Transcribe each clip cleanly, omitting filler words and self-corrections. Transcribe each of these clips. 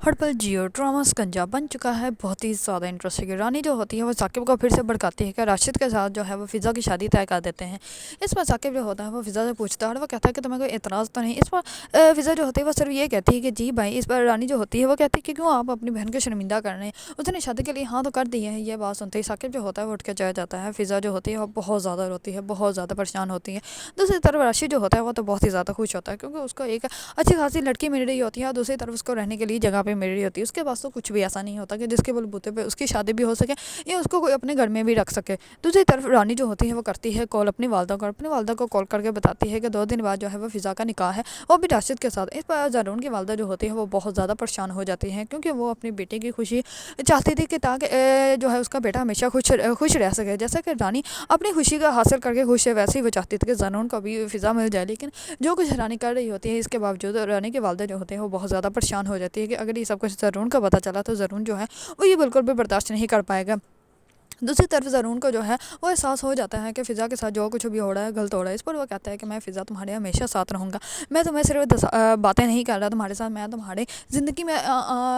हर पल जियो ड्रामा शिकंजा बन चुका है बहुत ही ज़्यादा इंटरेस्टिंग। रानी जो होती है वो साकिब को फिर से भड़काती है कि राशिद के साथ जो है वो फ़िज़ा की शादी तय कर देते हैं। इस पर साकिब जो होता है वो फ़िज़ा से पूछता है और वो कहता है कि तुम्हें कोई एतराज़ तो नहीं। इस पर फ़िज़ा जो होती है वो सिर्फ ये कहती है कि जी भाई। इस पर रानी जो होती है वो कहती है कि क्यों आप अपनी बहन को शर्मिंदा कर रहे हैं, उसने शादी के लिए हाँ तो कर दी है। ये बात सुनते ही साकिब जो होता है वो उठ के चला जाता है। फ़िज़ा जो होती है वो बहुत ज़्यादा रोती है, बहुत ज़्यादा परेशान होती है। दूसरी तरफ राशिद जो होता है वो तो बहुत ही ज़्यादा खुश होता है क्योंकि उसको एक अच्छी खासी लड़की मिल रही होती है और दूसरी तरफ उसको रहने के लिए जगह पे मिल रही होती है। उसके पास तो कुछ भी ऐसा नहीं होता कि जिसके बलबूते पे उसकी शादी भी हो सके या उसको कोई अपने घर में भी रख सके। दूसरी तरफ रानी जो होती है वो करती है कॉल अपनी वालदा को कॉल करके बताती है कि 2 दिन बाद जो है वो फ़िज़ा का निकाह है, वो भी राशिद के साथ। इस पर ज़रून की वालदा जो होती है वो बहुत ज़्यादा परेशान हो जाती है क्योंकि वो अपनी बेटी की खुशी चाहती थी कि ताकि जो है उसका बेटा हमेशा खुश रह सके। जैसा कि रानी अपनी खुशी का हासिल करके खुश है, वैसे ही वो चाहती थी कि ज़रून को भी फ़िज़ा मिल जाए। लेकिन जो कुछ रानी कर रही होती है इसके बावजूद रानी की वालदा जो होते हैं वो बहुत ज़्यादा परेशान हो जाती है कि अगर ये सब कुछ ज़रून को पता चला तो ज़रून जो है वो ये बिल्कुल भी बर्दाश्त नहीं कर पाएगा। दूसरी तरफ ज़रून को जो है वो एहसास हो जाता है कि फ़िज़ा के साथ जो कुछ भी हो रहा है गलत हो रहा है। इस पर वो कहता है कि मैं फ़िज़ा तुम्हारे हमेशा साथ रहूँगा, मैं तुम्हें सिर्फ बातें नहीं कर रहा तुम्हारे साथ, मैं तुम्हारे ज़िंदगी में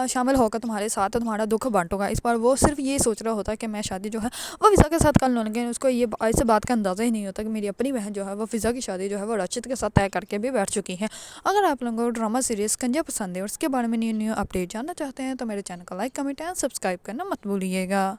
शामिल होकर तुम्हारे साथ तुम्हारा दुख बांटूंगा। इस पर वो सिर्फ ये सोच रहा होता है कि मैं शादी जो है वो फ़िज़ा के साथ कर लूँ, लेकिन उसको ये इस बात का अंदाज़ा ही नहीं होता कि मेरी अपनी बहन जो है वो फ़िज़ा की शादी जो है वो राशिद के साथ तय करके भी बैठ चुकी है। अगर आप लोगों को ड्रामा सीरीज़ शिकंजा पसंद है और उसके बारे में न्यू अपडेट जानना चाहते हैं तो मेरे चैनल को लाइक, कमेंट एंड सब्सक्राइब करना मत भूलिएगा।